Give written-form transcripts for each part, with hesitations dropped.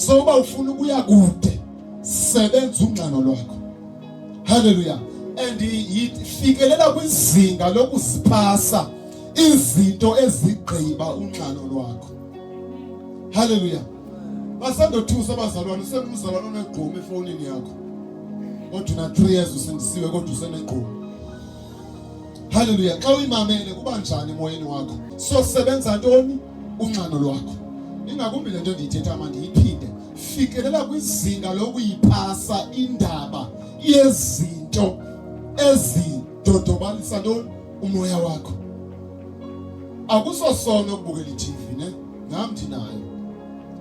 So uba ufuna ukuya kude, sebenza unxano lwakho. Hallelujah. And yifikelela kwizinga lokuzipasa izinto ezigqiba unxano lwakho. Hallelujah. Basandothusa abazalwane, usengumzalwane onegquma efonini yakho. Kodwa na 3 years usindisiwe kodwa usenegquma. Hallelujah. Xa uyimamele kuba njani emoyeni wakho? So sebenza ntoni? Unxano lwakho. Ingakumbi lento endiyithetha manje iphinde. Fikelela kwizinga lokuyipasa indaba yezinto ezidodobalisa ntoni? Umoya wakho. Akusosono ukubukela iTV ne? Nami ndinayo.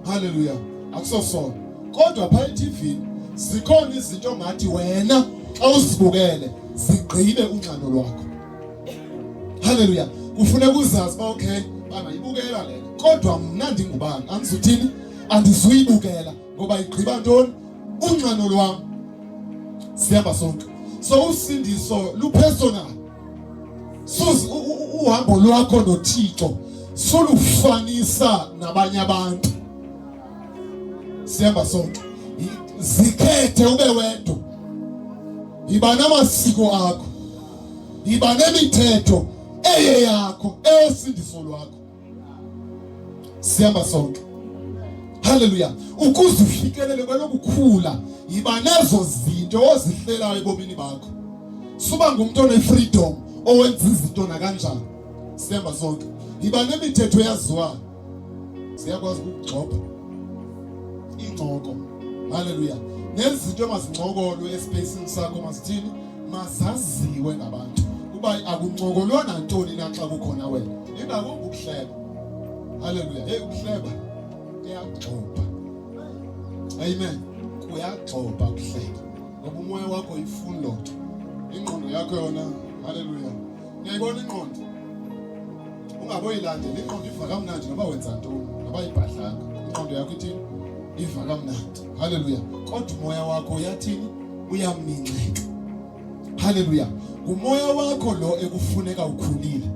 Hallelujah. Akusosono. Kodwa pha eTV zikhona izinto ngathi wena xa uzibukele zigqibe unxano lwakho. Hallelujah. Kufuneka uzazi ba okay, bana ibukela le. Kodwa mna ndingubani? Angizuthini? Andizuyibukela ngoba igqiba ntoni? Unxano lwami. Siyamba sonke. So usindiso lupersonal. So uhambo lwakho noThixo solufanisa nabanye abantu. Siyamba sonke. Zikhethe ube wedwa. Yiba namasiko akho. Yiba nemithetho eyeyakho, esindiso lwakho. Siyamba sonke. Hallelujah. Ukuze ufikelele kwelokukhula, yiba nezo zinto ozihlelayo ebomini bakho. Suba ngumuntu one-freedom owenza izinto nakanjani. Siyamba sonke. Yiba nemithetho yaziwayo. Siyakwazi ukugxoba ingxoko. Hallelujah. Nezinto mazincokolwe espacing sakho masithini? Mazaziwe ngabantu. Kuba akuncokolwa nantoni na xa kukhona wena. Ingakumbi ukuhleba. Hallelujah. Hey, ukuhleba kuyagxoba. Amen. Kuyagxoba ukuhleba. Ngoba umoya wakho uyifuna lotho. Ingqondo yakho yona. Hallelujah. Ngiyayibona ingqondo. Ungaboyilandela ingqondo iva kamnandi ngoba wenza ntoni? Ngoba ibhadlanga. Ingqondo yakho ithi iva kamnandi. Hallelujah. Kodwa umoya wakho uyathini? Uyaminxeka. Hallelujah. Umoya wakho lo ekufuneka ukhulile.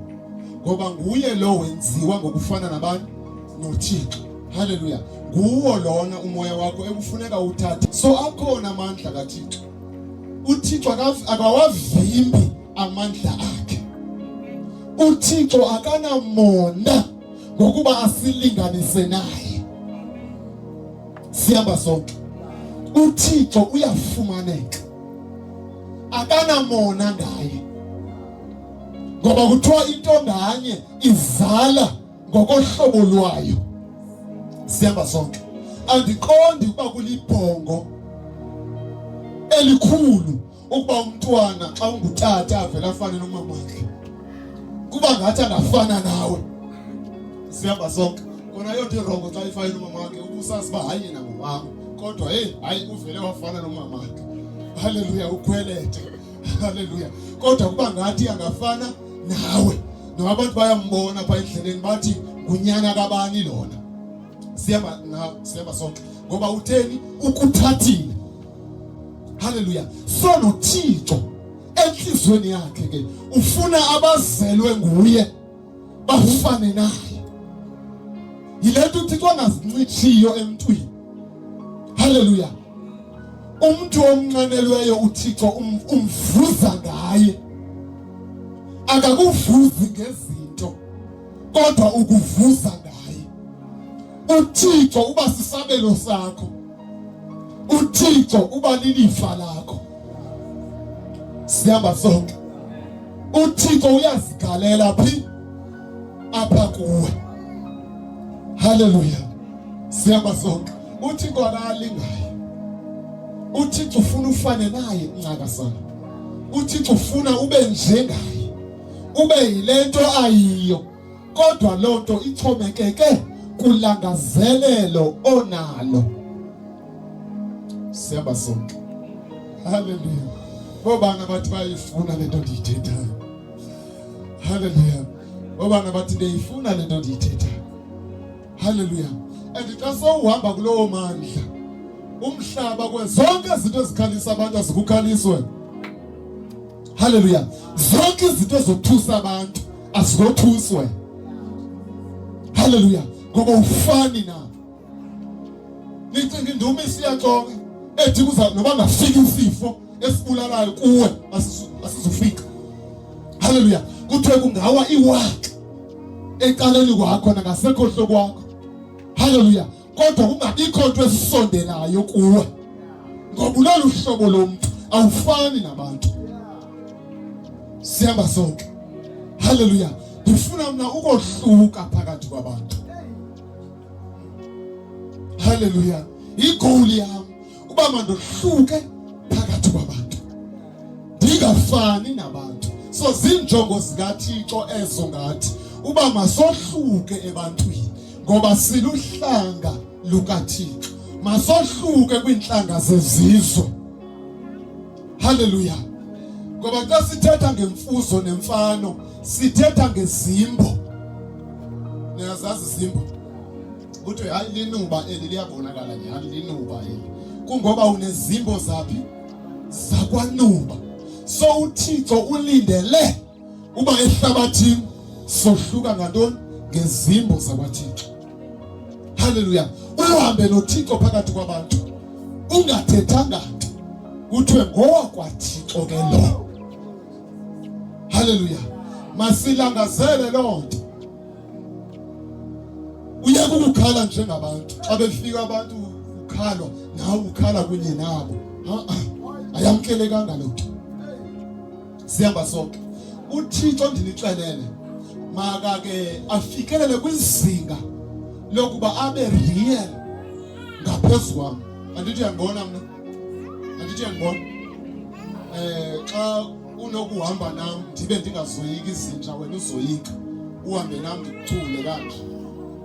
Ngoba nguye lo wenziwa ngokufana nabantu noThixo. Hallelujah. Nguwo lona umoya wakho ekufuneka uthathe. So akhona amandla kaThixo. uThixo akawavimbi amandla akhe. uThixo akanamona ngokuba asilinganise naye. Siyamba sonke. uThixo uyafumaneka. Akanamona ngaye. Ngoba kuthiwa into nganye izala ngokohlobo lwayo. Siyamba sonke. Andiqondi ukuba kulibhongo elikhulu ukuba umntwana xa ungutata avela afane nomama wakhe. Kuba ngathi angafana nawe. Siyamba sonke. Kona yonke irongo xa ifana nomama wakhe ubusazi ba hayi na mama. Kodwa hayi uvele wafana nomama wakhe. Hallelujah. Ukhwelete. Hallelujah. Kodwa kuba ngathi angafana nawe. Nabantu bayambona pha endleleni bathi ngunyana kabani lona. Siyamba sonke. Ngoba utheni? Ukuthathile. Hallelujah. So noThixo enhlizweni yakhe ke ufuna abazelwe nguye bafane naye. Yilento uThixo angazincitshiyo emntwini. Hallelujah. Umuntu omnqanelweyo uThixo umvuza ngaye. Akakuvuzi ngezinto kodwa ukuvuza ngaye. uThixo uba sisabelo sakho. uThixo uba lilifa lakho. Siyamba sonke. uThixo uyazigalela phi? Apha kuwe. Hallelujah. Siyamba sonke. uThixo akalingayo. uThixo ufuna ufane naye ncaka sana. uThixo ufuna ube njengaye. Ube yilento ayiyo. Kodwa lonto ixhomekeke kulangazelelo onalo. Siyamba sonke. Hallelujah. Bobana bathi bayifuna lento ndiyithethayo. Hallelujah. Bobana bathi ndiyifuna lento ndiyithethayo. Hallelujah. And xa sowuhamba kulowo mandla umhlaba kwezonke izinto ezikhalisa abantu azikukhaliswe. Hallelujah. Zonke izinto ezothusa abantu azikothuswe. Hallelujah. Ngoba ufani nabo. nicinga indumo isiyaxoka ethi kuza noba ngafika isifo esibulalayo kuwe asizofika. Haleluya. Kuthiwe kungawa iwaka eqaleni kwakho nangasekhohlo kwakho. Haleluya. Kodwa kungabikho into esisondelayo kuwe, ngoba ulolu hlobo lomuntu awufani nabantu. Sihamba sonke. Haleluya. Ngifuna mina ukohluka phakathi kwabantu. Haleluya. Igoal yami uba mandohluke phakathi kwabantu, ndingafani nabantu. So zinjongo zikaThixo ezo ngathi uba masohluke ebantwini, ngoba siluhlanga lukaThixo. Masohluke kwinhlanga zezizwe. Haleluya. Ngoba xa sithetha ngemfuzo nemfano sithetha ngezimbo. Niyazazi izimbo? Kuthiwe hayi linuba eli liyabonakala nje, hayi linuba eli. Kungoba unezimbo zaphi? Zakwanuba. So uThixo ulindele uba ehlabathini sohluka ngantoni? Ngezimbo zakwaThixo. Haleluya. Uhambe noThixo phakathi kwabantu, ungathethanga nto, kuthiwe ngowakwaThixo ke lo. Haleluya. Masilangazele loo nto. Uyeke ukukhala njengabantu. Xa befika abantu ukhalwa, nawe ukhala kunye nabo. Ayamkelekanga lo nto. Sihamba sonke. uThixo ndinixelele maka ke afikelele kwizinga lokuba abe real ngaphezulu kwami. Andithi uyangibona mina? Andithi uyangibona? Xa unokuhamba nami ndibe ndingazoyika izinja, wena uzoyika. Uhambe nami ndikuthule kanje.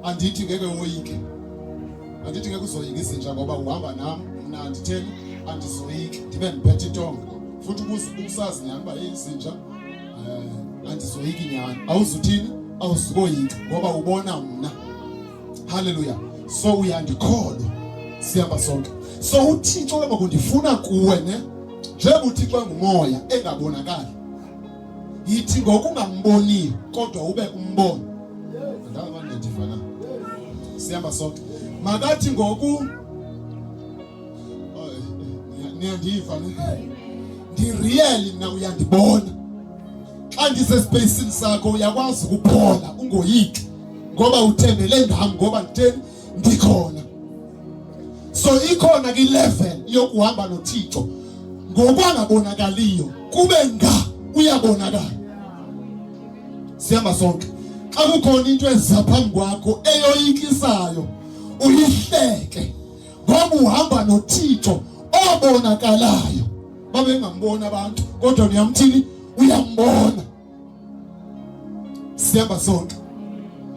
Andithi ngeke woyike. Andithi ngeke uzoyika izinja ngoba uhamba nami, mna nditheni andizoyiki, ndibe ndiphethe itonga. Futhi usazi nyani uba izinja andizoyiki nyani. Awuzuthini? Awuzukoyika ngoba ubona mna. Haleluya. So uyandikholwa. Sihamba sonke. So uThixo ke ngokundifuna kuwe ne, njengoba uThixo engumoya engabonakali, yithi ngokungamboniyo kodwa ube umbona. Ndaba ndivana. Sihamba sonke. Makathi ngoku niyandiva ne, ndireal na uyandibona. Xa ndisespacini sakho uyakwazi ukuphola ungoyiki ngoba uthembele ngami, ngoba nditheni ndikhona. So ikhona ke level yokuhamba noThixo ngokwangabonakaliyo kube nga uyabonakala. Sihamba sonke. Xa kukhona into eziza phambi kwakho eyoyikisayo uyihleke, ngoba uhamba noThixo obonakalayo. Babe ngambona abantu kodwa niyamthini? Uyambona. Sihamba sonke.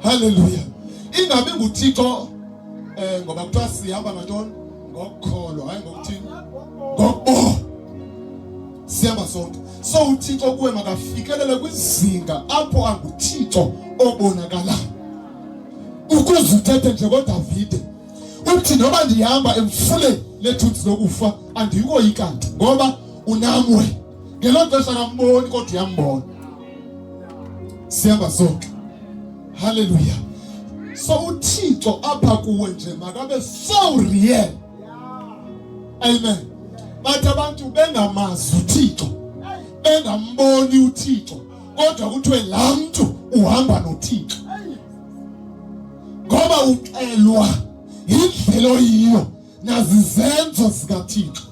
Haleluya. Ingabe nguThixo ngoba kuthiwa sihamba ngantoni? Ngokukholwa, hayi ngokuthini? Ngokubona. Sihamba sonke. So uThixo kuwe makafikelele kwizinga apho anguThixo obonakalayo. Ukuze uthethe nje ngoDavide uthi noba ndihamba emfuleni lethunzi lokufa andiyikoyikanti ngoba unamwe. Ngelo xesha kamboni kodwa uyambona. Sihamba sonke. Haleluya. So uThixo apha kuwe nje makabe so real. Amen. Bathi abantu bengamazi uThixo, bengamboni uThixo, kodwa kuthiwe laa mntu uhamba noThixo. Ngoba uxelwa yindlela oyiyo nazizenzo zikaThixo.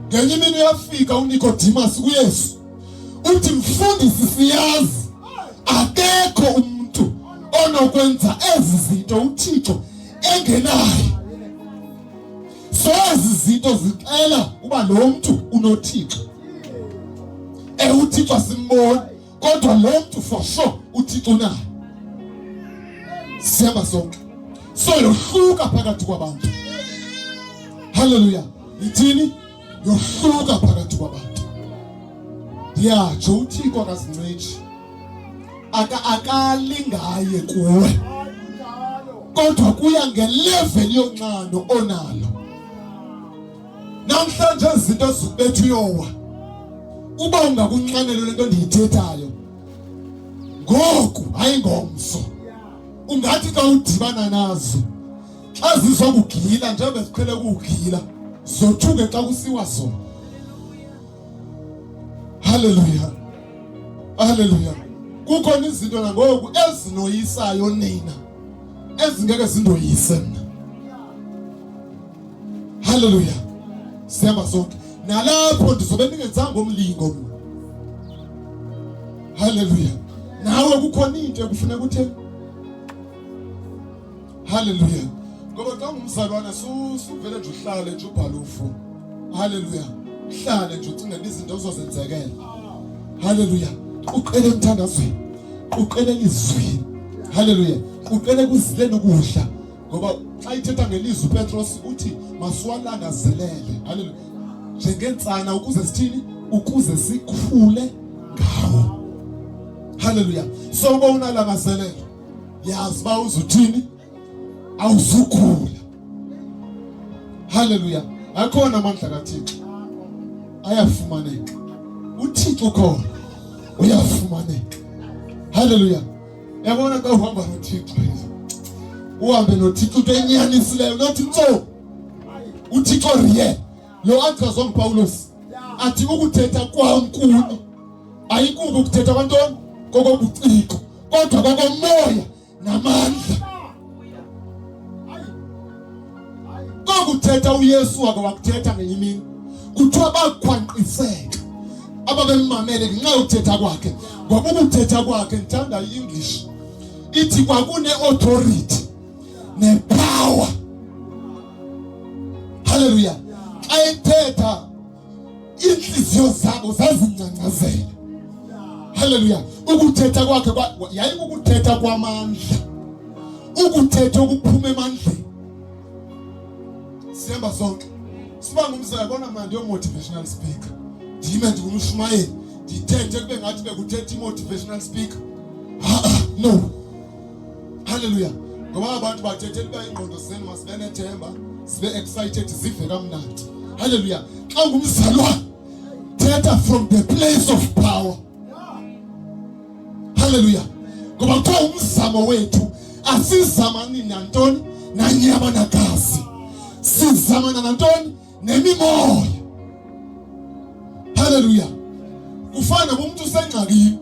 Ngenye imini uyafika uNicodemus kuYesu uthi, mfundisi, siyazi akekho umuntu onokwenza ezi zinto uThixo engenayo. So ezi zinto zixela uba lo mntu unoThixo. uThixo asimboni kodwa lo mntu for sure uThixo unayo. Sihamba sonke. So yohluka phakathi kwabantu. Haleluya. Yithini? Yohluka phakathi kwabantu. Ndiyatsho uThixo akazincitshi, akalingaye kuwe, kodwa kuya ngelevel yonqano onalo. Namhlanje izinto zikubetha uyowa, uba ungakunqanela lento ndiyithethayo ngoku, hayi ngomso, ungathi xa udibana nazo Xa zizokugila njengoba ziqhele ukugila zothuke xa kusiwa zona. Hallelujah. Hallelujah. Kukhona izinto nangoku ezinoyisayo nina ezingeke zindoyise mina. Hallelujah. Siyamba sonke. Nalapho ndizobe ningenzanga umlingo mina. Hallelujah. Nawe kukhona into ekufuneka utheni. Hallelujah. Ngoba xa ungumzalwana suvele nje uhlale nje ubhala ufu. Hallelujah. Uhlale nje ucinga izinto ozozenzekela. Hallelujah. Uqele emthandazweni. Uqele izwi. Hallelujah. Uqele kuzile nokudla. Ngoba xa ithetha ngelizwi uPetros uthi masiwalangazelele. Hallelujah. Njengentsana ukuze sithini? Ukuze sikhule ngawo. Hallelujah. So bawunalangazelele. Yazi ba uzuthini? Awuzukhula. Hallelujah. Akhona amandla kaThixo. Ayafumaneka. uThixo khona uyafumaneka. Hallelujah. Yabona xa uhamba noThixo. Uhambe noThixo into enyanisileyo nothi nto. uThixo riye. Lo achazwa nguPawulos. Athi ukuthetha kwankuni ayikuko ukuthetha kwantoni kokobuciko kodwa kokomoya namandla. Kokuthetha uYesu wake wakuthetha ngenye imini kuthiwa bakhwanqiseka ababemmamele ngenxa yokuthetha kwakhe. Ngoba ukuthetha kwakhe ngithanda iEnglish ithi kwakune authority nepower. Hallelujah. Xa ethetha inhliziyo zabo zazincancazela. Hallelujah. Ukuthetha kwakhe yayikukuthetha kwamandla. Ukuthetha okuphuma emandleni. Siyamba sonke. Siba ngumzala yabona manje yo motivational speaker. Ndime ngumshumayeli. Ndithethe kube ngathi bekuthetha motivational speaker. No. Hallelujah. Ngoba abantu bathethela ba ingqondo zenu masibe nethemba, sibe excited, zive kamnandi. Hallelujah. Xa ngumzalwane thetha from the place of power. Hallelujah. Ngoba kwa umzamo wethu asizamani nantoni nanyama nagazi. Sizamana nantoni nemimoya. Hallelujah. Kufana umuntu usengxakini.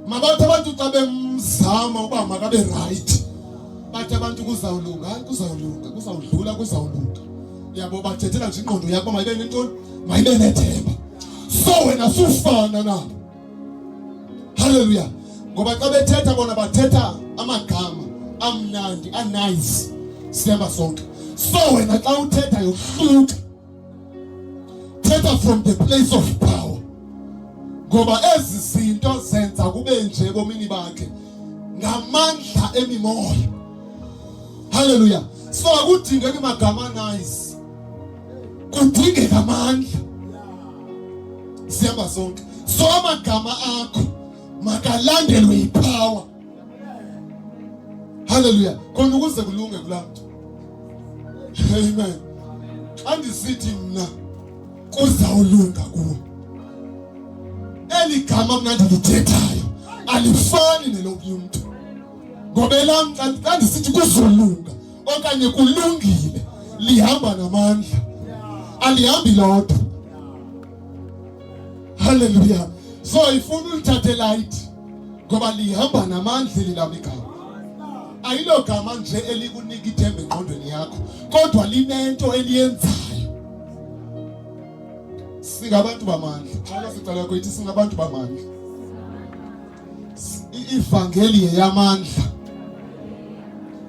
Mabathi abantu xa bemzama uba makabe right. Bathi abantu kuzawulunga, kuzawudlula. Yabo bathethela nje ingqondo yakho mayibe nentoni? Mayibe nethemba. So wena sufana nabo. Hallelujah. Ngoba xa bethetha bona bathetha amagama amnandi, nice. Siyamba sonke. So wena xa uthetha yohluka. Thetha from the place of power. Ngoba ezi zinto zenza kube nje bomini bakhe ngamandla emimoya. Hallelujah. So akudingeki magama nice. Kudingeka amandla. Siyamba sonke. So amagama akho makalandelwe yipower. Hallelujah. Khona ukuze kulunge kulantu. Amen. Andisithi mina kuzawulunga kuwe. Eligama mna ndilithethayo alifani nelomuntu. Ngoba elam xa ndisithi kuzolunga okanye kulungile lihamba namandla. Alihambi lodwa. Hallelujah. So ifuna ulithathe light ngoba lihamba namandla lilamigama. Ayilo gama nje elikunika ithemba engqondweni yakho kodwa linento eliyenzayo. Singabantu bamandla. Xa sicela ukuthi singabantu bamandla. Ivangeli yamandla.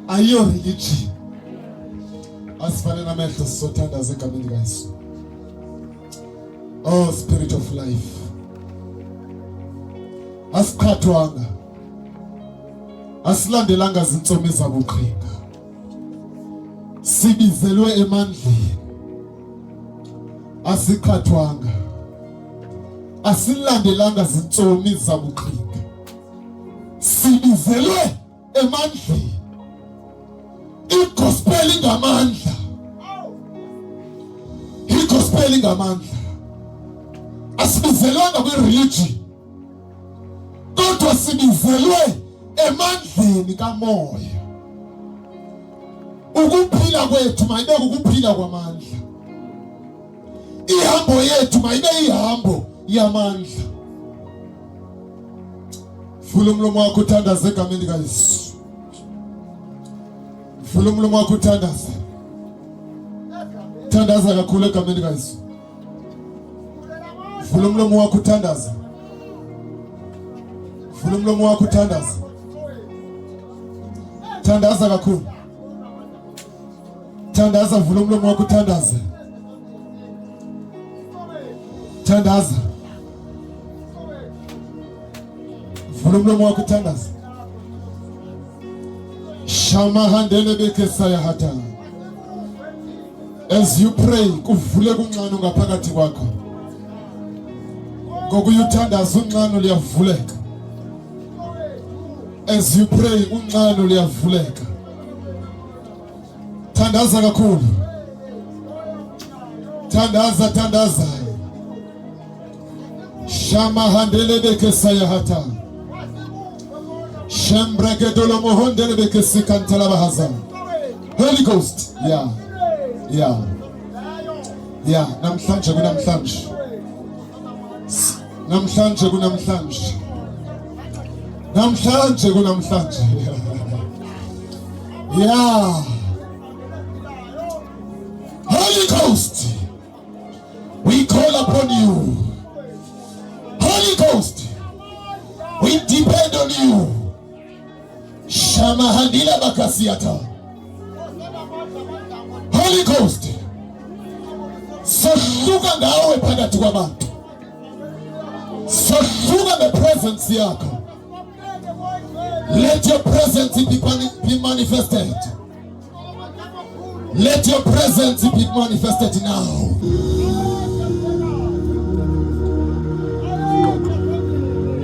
Ayiyo religion. Asifane namehlo sisothandaza egameni likaYesu. Oh Spirit of life. Asikhathwanga. Asilandelanga zintsomi zabuqhinga. Sibizelwe emandleni. Asikhathwanga. Asilandelanga zintsomi zabuqhinga. Sibizelwe emandleni. igospel ingamandla. Igospel ingamandla. Asibizelwanga kwi-religion, kodwa sibizelwe emandleni kamoya. Ukuphila kwethu mayibe ukuphila kwamandla. Ihambo yethu mayibe ihambo yamandla. Vula umlomo wakho uthandaze egameni likaYesu. Vula umlomo wakho uthandaze. Thandaza kakhulu egameni likaYesu. Vula umlomo wakho uthandaze. Vula umlomo wakho uthandaze. Thandaza kakhulu. Thandaza, vula umlomo wakho uthandaze. Thandaza. Vula umlomo wakho uthandaze. Shama handele bekesaya hata. As you pray, kuvule kunxano ngaphakathi kwakho. Ngokuyuthandaza unxano liyavuleka. As you pray, unxano liyavuleka. Thandaza kakhulu. Thandaza, thandaza. Shama handele bekesaya hata. Shembrekedolo mohondele bekesikantala bahaza. Holy Ghost. Yeah. Yeah. Yeah. Namhlanje kunamhlanje. Namhlanje kunamhlanje. Namhlanje kunamhlanje. Yeah. Holy Ghost, we call upon you. Holy Ghost, we depend on you. Shama handila bakasiata. Holy Ghost, soshuka ngawe phakathi kwabantu. Soshuka ngepresence yakho. Let your presence be manifested. Let your presence be manifested now.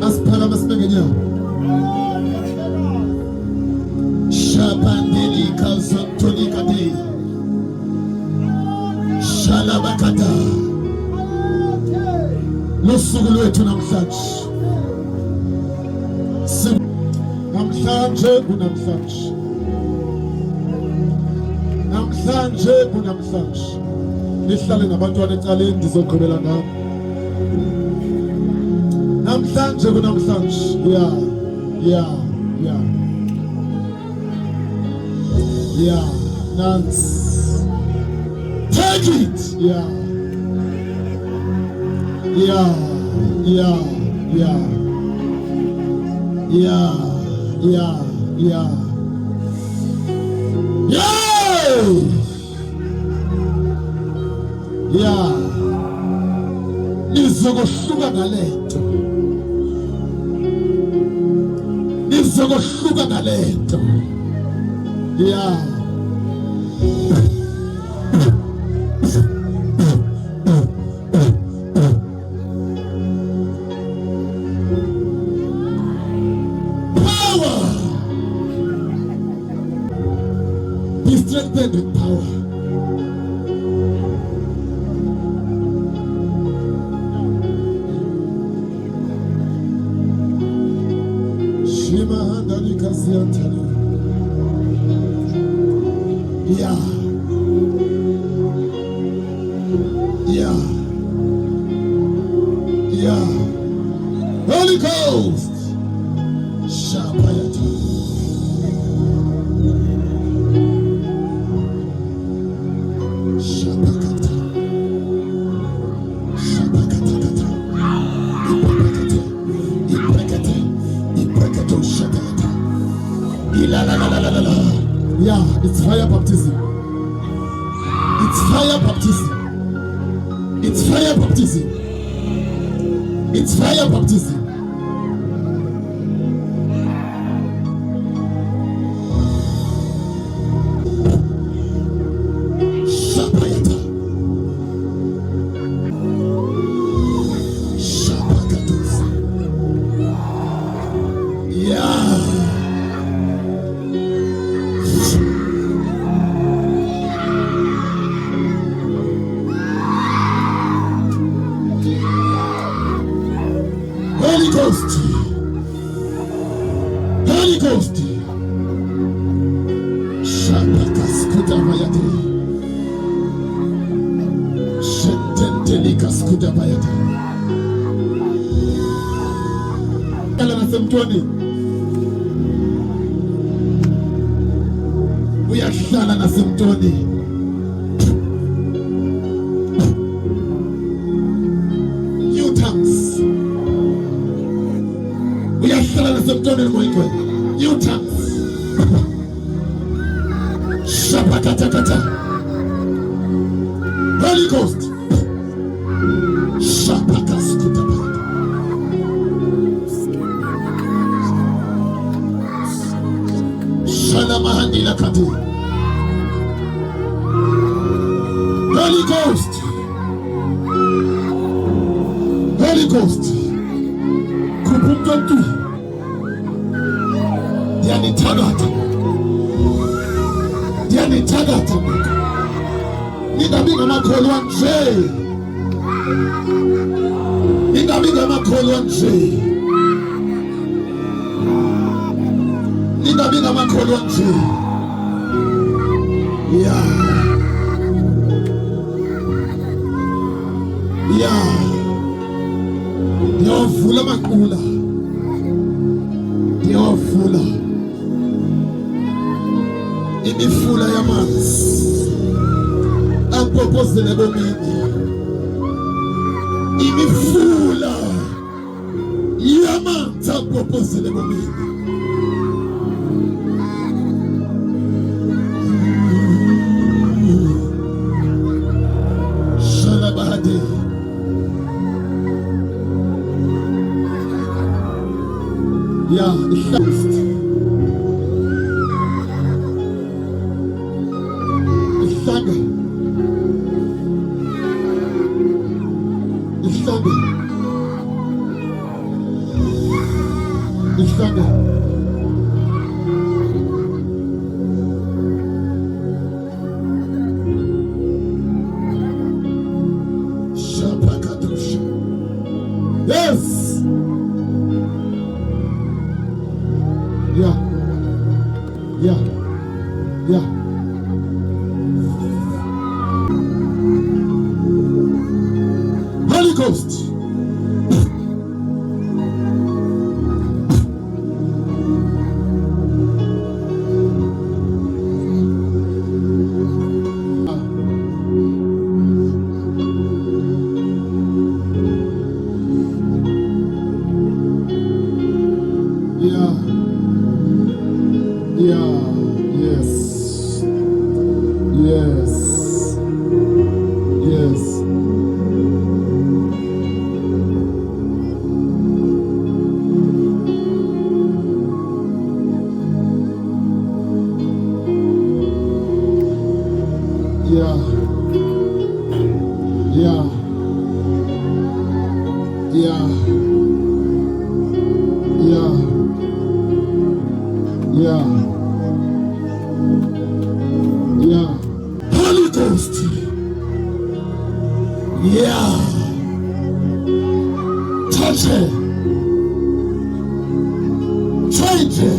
Aspera masmegenya. Shabandeli kalsantoni kade. Shalabakata. Lusuku lwethu namhlanje. Namhlanje kunamhlanje. Namhlanje kunamhlanje. Nihlale nabantwana ecaleni ndizoqhubela ngabo. Namhlanje kunamhlanje. Yeah. Yeah. Yeah. Yeah. Nance. Take it. Yeah. Yeah. Yeah. Yeah. Yeah. Yeah. Yeah. Yeah. Yeah. Nizokohluka ngalento. Nizokohluka ngalento. Yeah. Power. Be strengthened with power. Shima handali kaziantani. Yeah. Yeah. Yeah. Holy Ghost. Shapayata. Shapakata. Shapakata. Iprekate. Ipreketo shapakata. Ilalalala. Yeah, it's fire baptism. It's fire baptism. It's fire baptism. It's fire baptism. Shapayata. Shapakatos. Yeah. bayate. Shententelika skuda bayate. Kala nasemtoni. Uyahlala nasemtoni. New tongues. Uyahlala nasemtoni moyikwe. New tongues. Shapakatakata. Holy Ghost. Shapakaskutaba. Shalamahandi lakati. Holy Ghost. Holy Ghost. Kupungantu. Yani tagata. Yani tagata. Ninabiga makolwa nje. Ninabiga makolwa nje. Ninabiga makolwa nje. Yeah. Yeah. Ndiyavula makula. Ndiyavula. Imifula yamanzi apopozele bomini. Imifula yamanzi apopozele bomini. Shalabahade. Yeah, it's yes. Yeah. Yeah. Yeah. Holy Ghost. Yeah. Yeah. Yes. Yes. Yes. Yeah. Yeah. Yeah. Yeah. Yeah. Yeah. Holy Ghost. Yeah. Touch it. Change it.